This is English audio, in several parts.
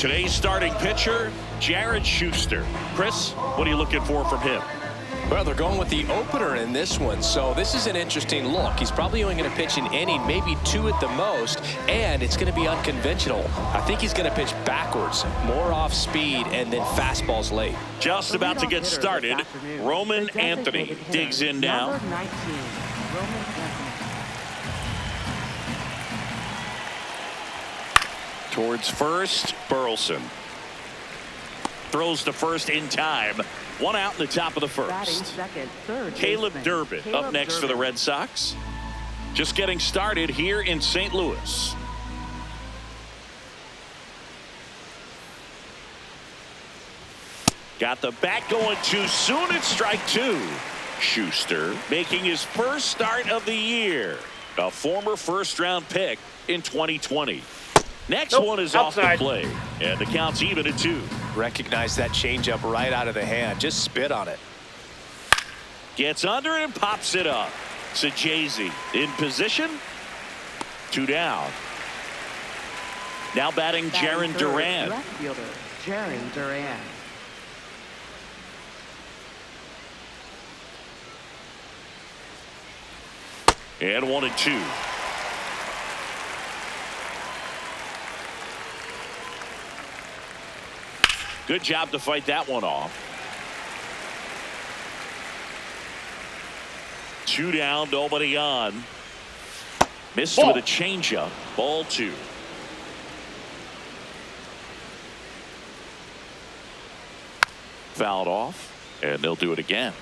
Today's starting pitcher, Jared Schuster. Chris, what are you looking for from him? Well, they're going with the opener in this one, so this is an interesting look. He's probably only going to pitch an inning, maybe 2 at the most, and it's going to be unconventional. I think he's going to pitch backwards, more off speed, and then fastballs late. Just about to get started. Roman Anthony digs in now. Number 19, Roman Anthony. Towards first, Burleson. Throws to first in time. 1 out in the top of the first. Second, third Caleb baseman. Durbin Caleb up next for the Durbin. Red Sox. Just getting started here in St. Louis. Got the bat going too soon. It's strike 2. Schuster making his first start of the year. A former first-round pick in 2020. Next one is outside. off the play. And the count's even at 2. Recognize that changeup right out of the hand. Just spit on it. Gets under it and pops it up. Sajazi in position. 2 down. Now batting Jaron Third, Duran. Left fielder, Jaron Duran. And 1-2. Good job to fight that one off. 2 down, nobody on. Missed with a changeup. Ball 2. Fouled off, and they'll do it again.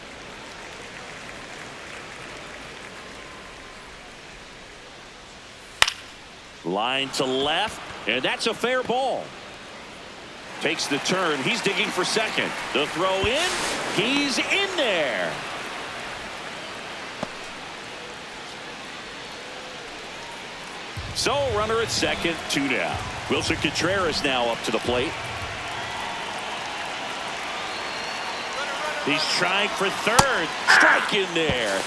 Line to left, and that's a fair ball. Takes the turn. He's digging for second. The throw in. He's in there. So runner at second, 2 down. Wilson Contreras now up to the plate. He's trying for third. Strike in there.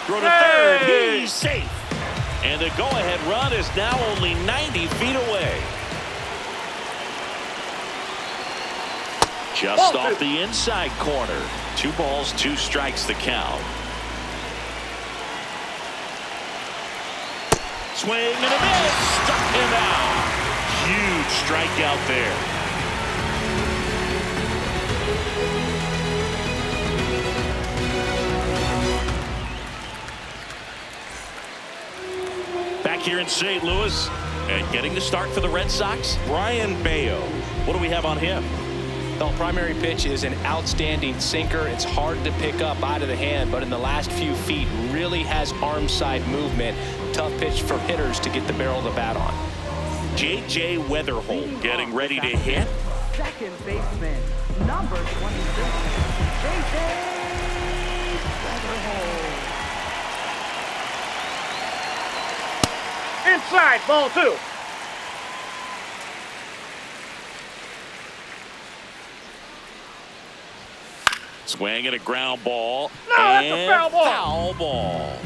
Throw to third. He's safe. And the go-ahead run is now only 90 feet away. Just off the inside corner. 2 balls, 2 strikes the count. Swing and a miss. Struck him out. Huge strikeout there. Back here in St. Louis and getting the start for the Red Sox, Brian Bayo. What do we have on him? The primary pitch is an outstanding sinker. It's hard to pick up out of the hand, but in the last few feet really has arm side movement. Tough pitch for hitters to get the barrel of the bat on. J.J. Weatherholt getting ready to hit. Second baseman, number 26, J.J. Weatherholt. Inside, ball 2. Swing and a ground ball. No, that's a foul ball. Foul ball.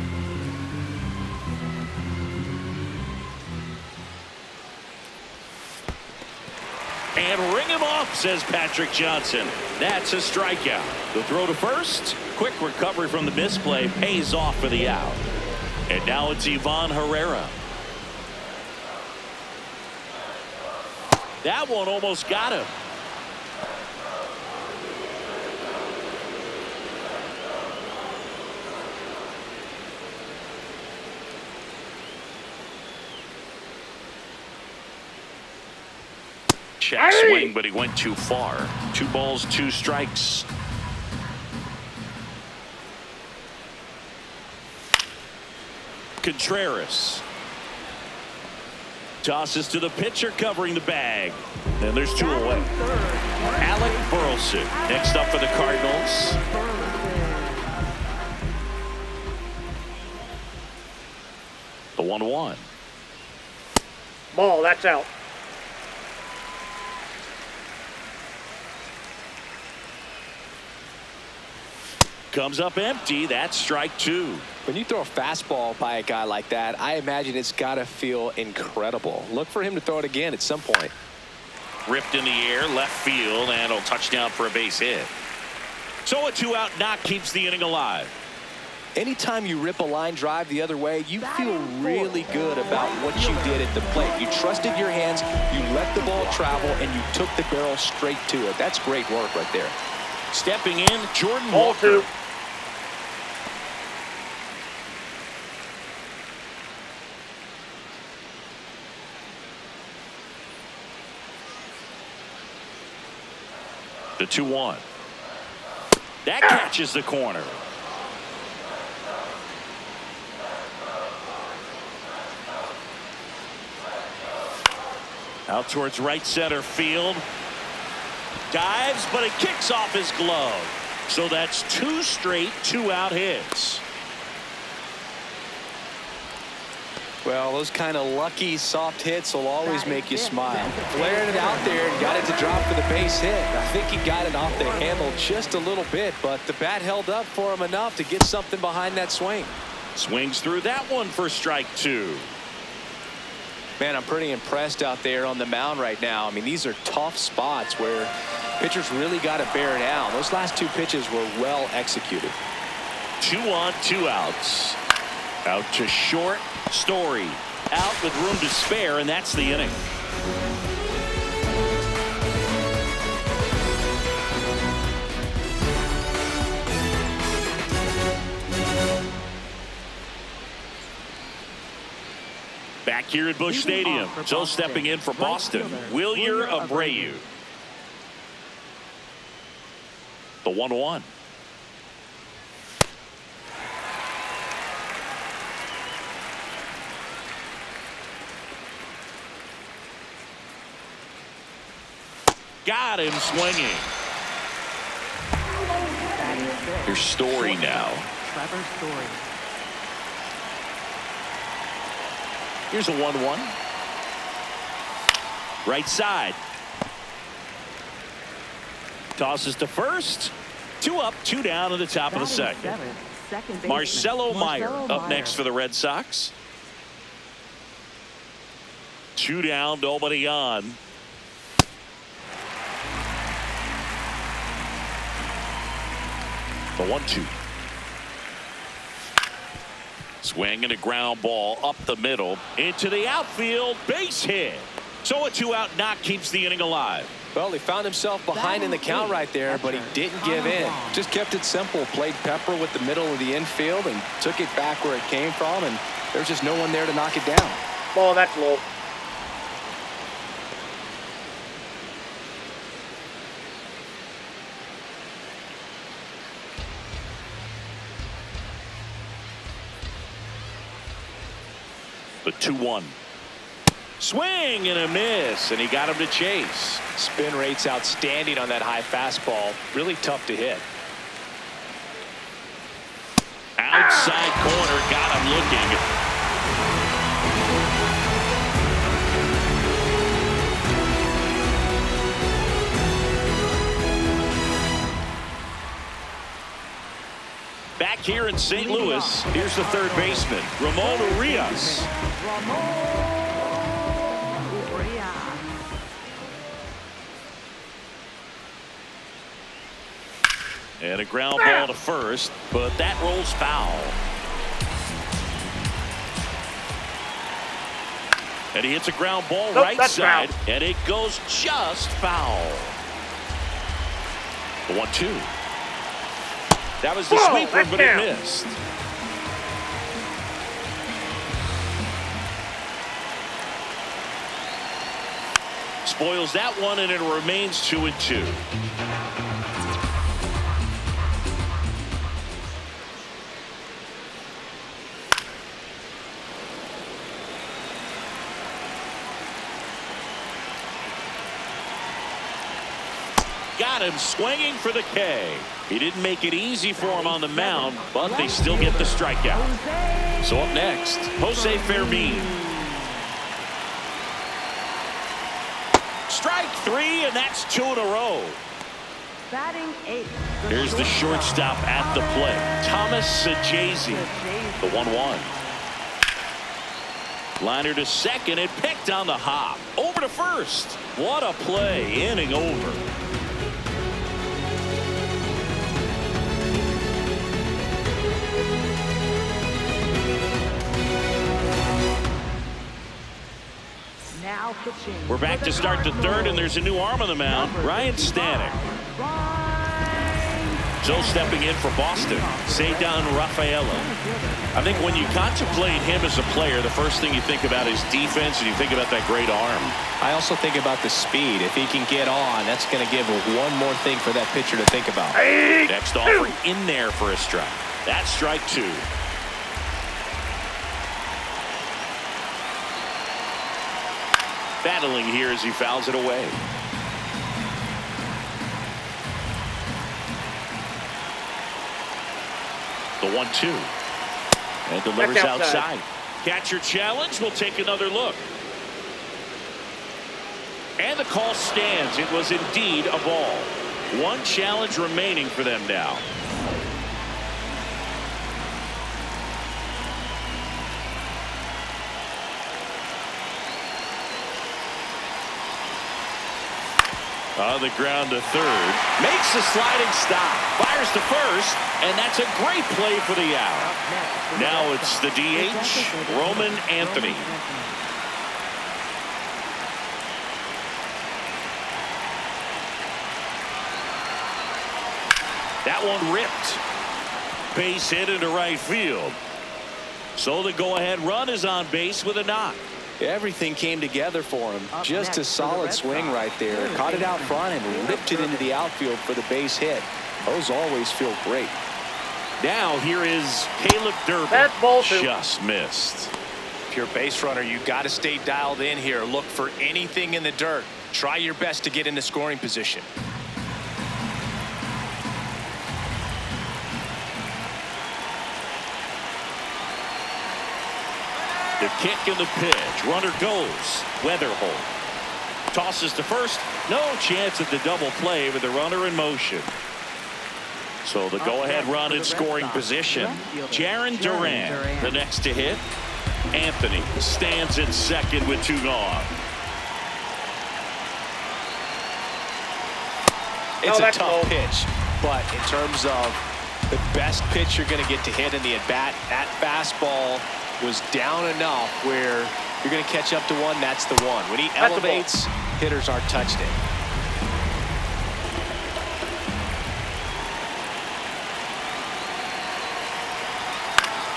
And ring him off, says Patrick Johnson. That's a strikeout. The throw to first. Quick recovery from the misplay pays off for the out. And now it's Ivan Herrera. That one almost got him. Check swing, but he went too far. 2 balls, 2 strikes. Contreras tosses to the pitcher covering the bag. And there's 2 away. Alec Burleson next up for the Cardinals. The 1-1. Ball, that's out. Comes up empty. That's strike 2. When you throw a fastball by a guy like that, I imagine it's got to feel incredible. Look for him to throw it again at some point. Ripped in the air, left field, and a touchdown for a base hit. So a 2-out knock keeps the inning alive. Anytime you rip a line drive the other way, you feel really good about what you did at the plate. You trusted your hands, you let the ball travel, and you took the barrel straight to it. That's great work right there. Stepping in, Jordan Ball Walker. 2. The 2-1. That catches the corner. Out towards right center field. Dives, but it kicks off his glove. So that's 2 straight 2-out hits. Well, those kind of lucky soft hits will always make you smile. Flared it out there and got it to drop for the base hit. I think he got it off the handle just a little bit, but the bat held up for him enough to get something behind that swing. Swings through that one for strike 2. Man, I'm pretty impressed out there on the mound right now. I mean, these are tough spots where pitchers really got to bear down. Those last 2 pitches were well executed. 2 on, 2 outs. Out to short. Story out with room to spare, and that's the inning. Back here at Busch Stadium. So stepping in for Boston, Wilyer Abreu. The 1-1. Got him swinging. Here's Story now. Trevor Story. Here's a 1-1. Right side. Tosses to first. 2 up, 2 down at the top of the second. Marcelo Meyer up next for the Red Sox. 2 down, nobody on. The 1-2. Swing and a ground ball up the middle into the outfield, base hit. So a 2-out knock keeps the inning alive. Well, he found himself behind in the count right there, but he didn't give in. Just kept it simple, played pepper with the middle of the infield and took it back where it came from, and there's just no one there to knock it down. Oh, that's low. The 2-1. Swing and a miss, and he got him to chase. Spin rate's outstanding on that high fastball. Really tough to hit. Outside corner, got him looking. Back here in St. Louis, here's the third baseman, Ramon Urias. And a ground ball to first, but that rolls foul. And he hits a ground ball right side, and it goes just foul. The 1-2. That was the sweeper, but it missed. Spoils that one, and it remains 2-2. Got him swinging for the K. He didn't make it easy for him on the mound, but they still get the strikeout. So up next, Jose Fermin. Strike 3, and that's 2 in a row. Batting 8. Here's the shortstop at the plate, Thomas Sajazi. The 1-1. Liner to second and picked on the hop. Over to first. What a play. Inning over. Now pitching. We're back to start the third, and there's a new arm on the mound. Ryan Stanek. So stepping in for Boston. Cedar Rafaela. I think when you contemplate him as a player, the first thing you think about is defense, and you think about that great arm. I also think about the speed. If he can get on, that's going to give one more thing for that pitcher to think about. Next offering in there for a strike. That's strike two. Battling here as he fouls it away. The 1-2. And delivers outside. Catcher challenge. We'll take another look. And the call stands. It was indeed a ball. One challenge remaining for them now. On the ground to third. Makes a sliding stop. Fires to first. And that's a great play for the out. Now it's the DH, Roman Anthony. That one ripped. Base hit into right field. So the go-ahead run is on base with a knock. Everything came together for him. Just a solid swing right there. Caught it out front and ripped it into the outfield for the base hit. Those always feel great. Now here is Caleb Durbin. That's ball two. Just missed. If you're a base runner, you got to stay dialed in here. Look for anything in the dirt. Try your best to get into scoring position. The kick and the pitch. Runner goes. Weatherholt tosses to first. No chance at the double play with the runner in motion. So the go-ahead run in scoring position. Jarren Duran, the next to hit. Anthony stands in second with two gone. It's a tough pitch, but in terms of the best pitch you're going to get to hit in the at-bat, that fastball was down enough where you're going to catch up to one. That's the one. When he elevates, hitters aren't touched it.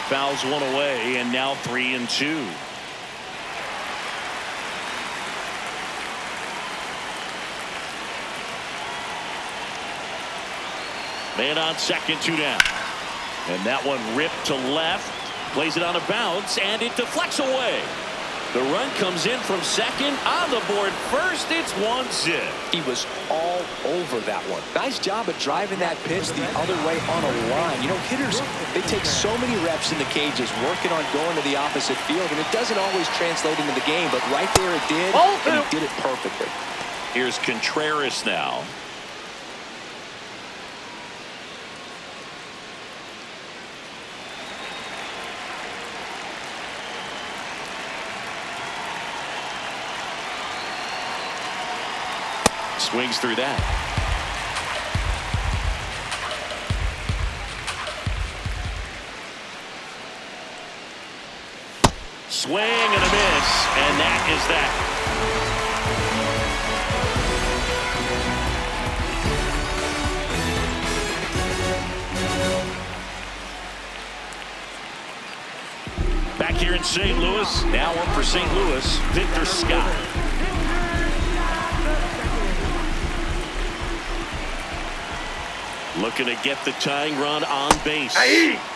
Fouls one away, and now 3-2. Man on second, two down. And that one ripped to left. Plays it on a bounce, and it deflects away. The run comes in from second. On the board first, it's 1-0. He was all over that one. Nice job of driving that pitch the other way on a line. You know, hitters, they take so many reps in the cages working on going to the opposite field, and it doesn't always translate into the game, but right there it did, and he did it perfectly. Here's Contreras now. Swings through that. Swing and a miss, and that is that. Back here in St. Louis, now up for St. Louis, Victor Scott. Looking to get the tying run on base.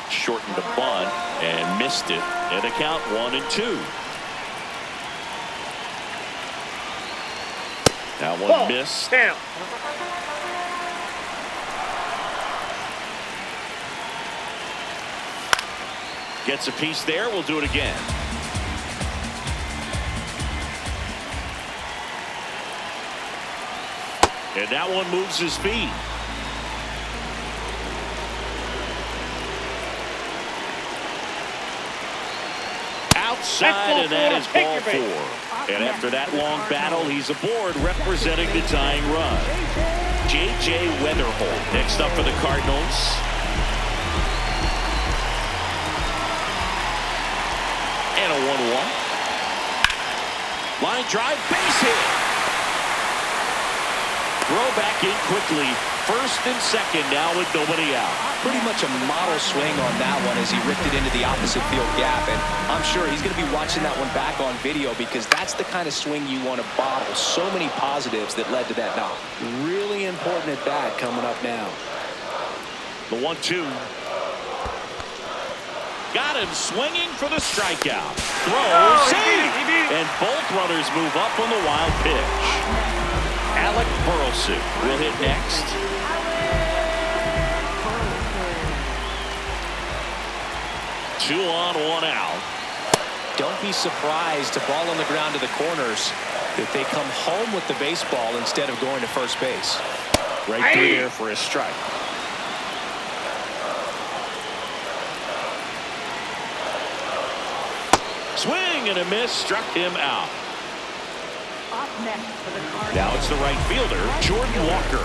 Shortened the bunt and missed it. And a count 1-2. That one missed. Damn. Gets a piece there. We'll do it again. And that one moves his feet. side, and that is ball 4. And after that long battle, he's aboard representing the tying run. J.J. Weatherholt next up for the Cardinals. And a 1-1. Line drive, base hit. Throw back in quickly. First and second now with nobody out. Pretty much a model swing on that one as he ripped it into the opposite field gap. And I'm sure he's going to be watching that one back on video because that's the kind of swing you want to bottle. So many positives that led to that knock. Really important at bat coming up now. The 1-2. Got him swinging for the strikeout. Throw, save, and both runners move up on the wild pitch. Alec Burleson will hit next. Two on, one out. Don't be surprised to ball on the ground to the corners that they come home with the baseball instead of going to first base. Right through there for a strike. Swing and a miss, struck him out. Now it's the right fielder, Jordan Walker.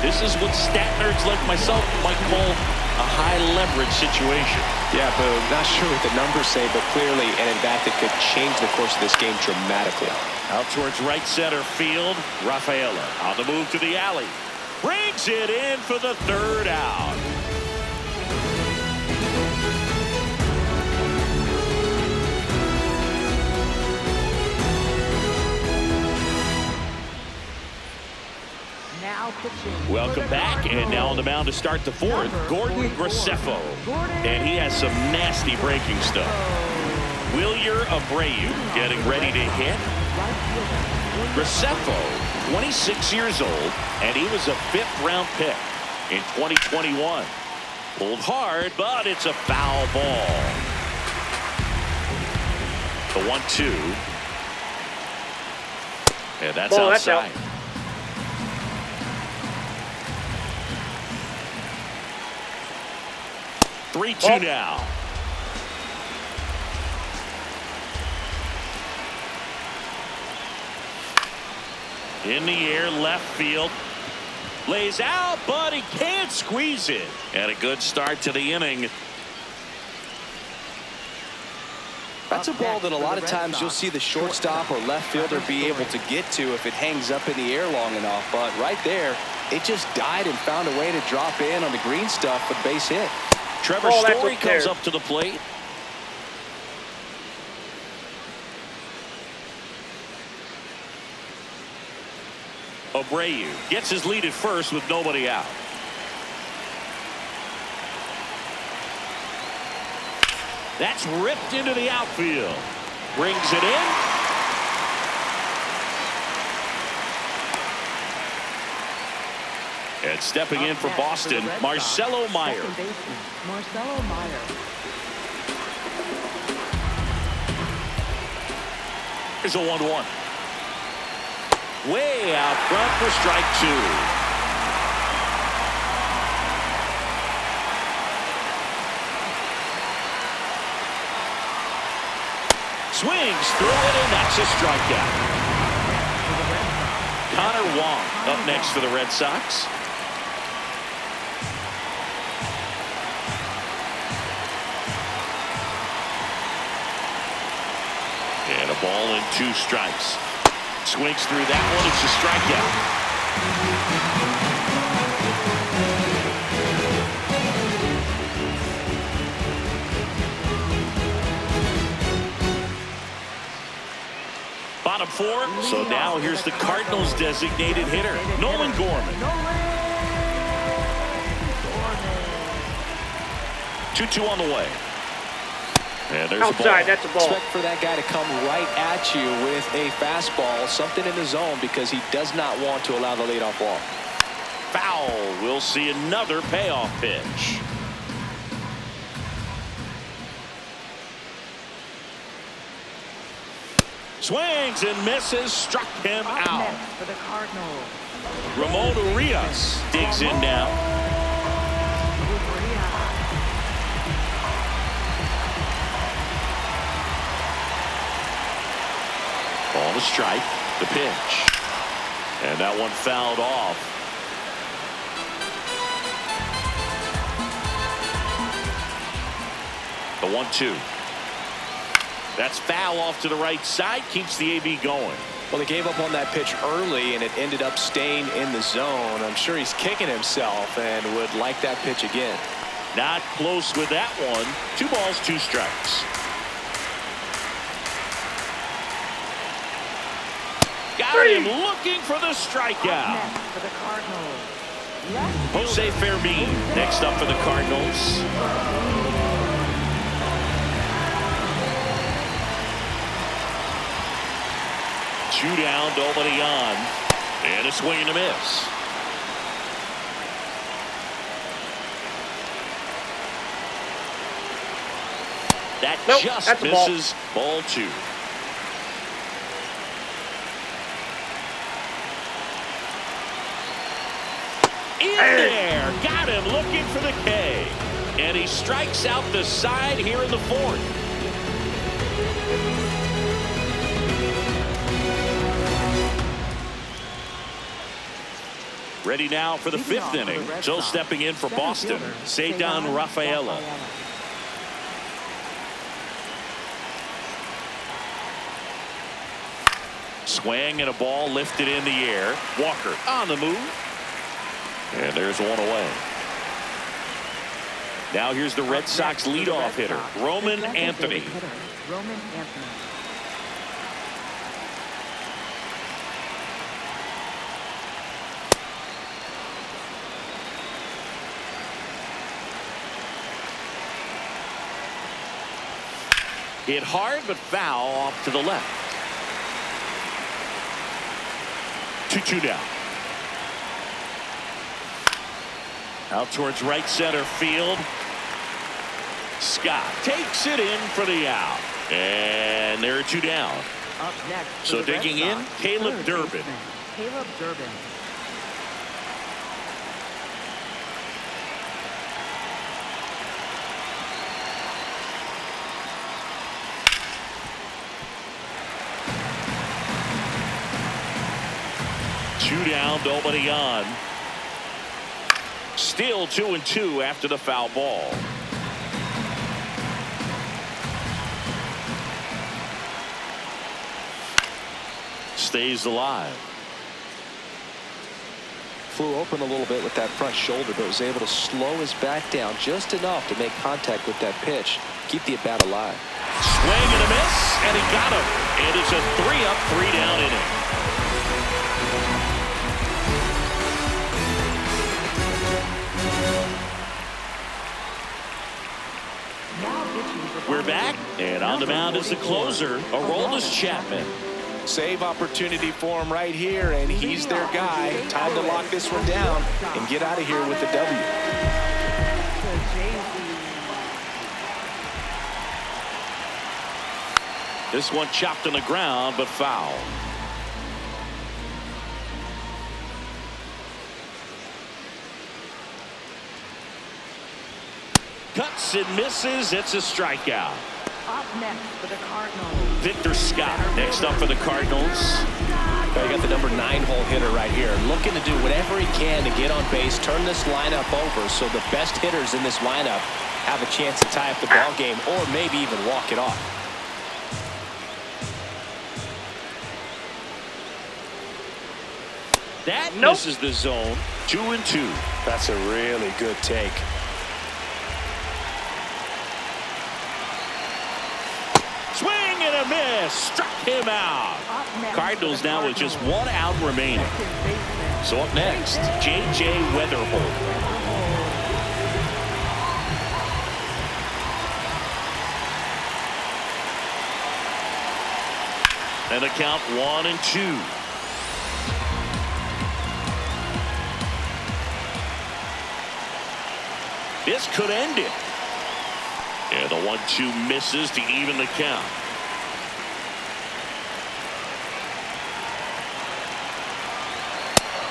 This is what stat nerds like myself might call a high leverage situation. Yeah, but not sure what the numbers say, but clearly an at-bat that could change the course of this game dramatically. Out towards right center field, Rafaela on the move to the alley. Brings it in for the third out. Welcome back, and now on the mound to start the fourth, Gordon Graceffo. And he has some nasty breaking stuff. Wilyer Abreu getting ready to hit. Graceffo, 26 years old, and he was a 5th-round pick in 2021. Pulled hard, but it's a foul ball. The 1-2. And that's outside. 3-2 now. In the air, left field. Lays out, but he can't squeeze it. And a good start to the inning. That's a ball that a lot of times you'll see the shortstop or left fielder be able to get to if it hangs up in the air long enough. But right there, it just died and found a way to drop in on the green stuff for the base hit. Trevor Story comes up to the plate. Abreu gets his lead at first with nobody out. That's ripped into the outfield. Brings it in. And stepping in for Boston, Marcelo Meyer. Marcelo Meyer. Here's a 1-1. Way out front for strike 2. Swings through it, and that's a strikeout. Connor Wong up next for the Red Sox. And a ball and 2 strikes. Swings through that one. It's a strikeout. Bottom 4. So now here's the Cardinals' designated hitter, Nolan Gorman. 2-2 on the way. And there's outside, that's a ball. Expect for that guy to come right at you with a fastball, something in the zone, because he does not want to allow the leadoff walk. Foul. We'll see another payoff pitch. Swings and misses, struck him out. For the Cardinals. Ramon Urias digs in now. On the strike, the pitch. And that one fouled off. The 1-2. That's foul off to the right side. Keeps the AB going. Well, they gave up on that pitch early, and it ended up staying in the zone. I'm sure he's kicking himself and would like that pitch again. Not close with that one. 2 balls, 2 strikes. Got him looking for the strikeout. Next for the Cardinals. Jose Fermin next up for the Cardinals. Two down, nobody on, and a swing and a miss. That just misses. Ball 2. In there, got him looking for the K, and he strikes out the side here in the 4th. Ready now for the 5th inning. So stepping in for Boston, Cedar Rafaela. Swing and a ball lifted in the air. Walker on the move. And there's one away. Now here's the Red Sox leadoff hitter, Roman Anthony. Roman Anthony. Hit hard but foul off to the left. 2-2 down. Out towards right center field. Scott takes it in for the out. And there are 2 down. Up next. So digging in, Caleb Durbin. Caleb Durbin. Two down, nobody on. Still 2-2 after the foul ball. Stays alive. Flew open a little bit with that front shoulder, but was able to slow his back down just enough to make contact with that pitch. Keep the at-bat alive. Swing and a miss, and he got him. It is a 3-up, 3-down inning. We're back, and on the mound is the closer, Aroldis Chapman. Save opportunity for him right here, and he's their guy. Time to lock this one down and get out of here with the W. This one chopped on the ground, but foul. Cuts and misses. It's a strikeout. Up next for the Cardinals. Victor Scott next up for the Cardinals. You got the number 9-hole hitter right here, looking to do whatever he can to get on base, turn this lineup over so the best hitters in this lineup have a chance to tie up the ball game or maybe even walk it off. That misses the zone. 2-2. That's a really good take. Swing and a miss. Struck him out. Cardinals now with just 1 out remaining. So up next, J.J. Weatherholt. And the count 1-2. This could end it. And the 1-2 misses to even the count.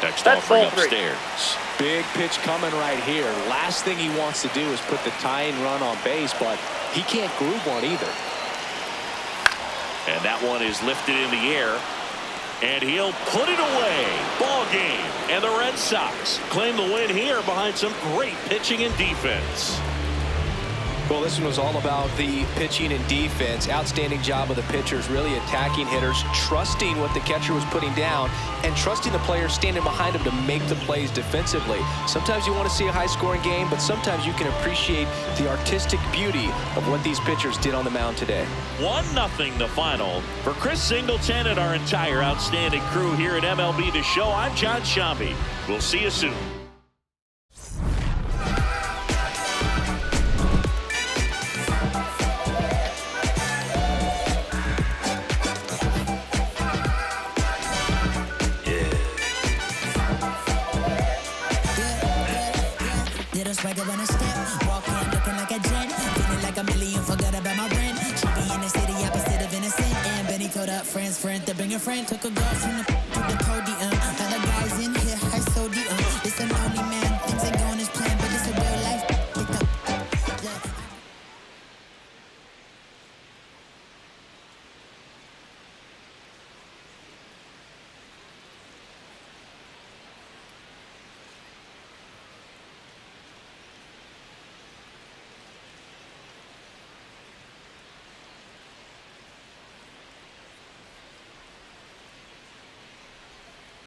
Next offering upstairs. Big pitch coming right here. Last thing he wants to do is put the tying run on base, but he can't groove one either. And that one is lifted in the air. And he'll put it away. Ball game. And the Red Sox claim the win here behind some great pitching and defense. Well, this one was all about the pitching and defense. Outstanding job of the pitchers, really attacking hitters, trusting what the catcher was putting down, and trusting the players standing behind him to make the plays defensively. Sometimes you want to see a high-scoring game, but sometimes you can appreciate the artistic beauty of what these pitchers did on the mound today. 1-0 the final. For Chris Singleton and our entire outstanding crew here at MLB The Show, I'm John Shambi. We'll see you soon. Swagger when I step, walk in looking like a gent, feeling like a million, forgot about my rent. She be in the city, opposite of innocent. And Benny told up friends, friend to bring a friend. Took a girl from the podium.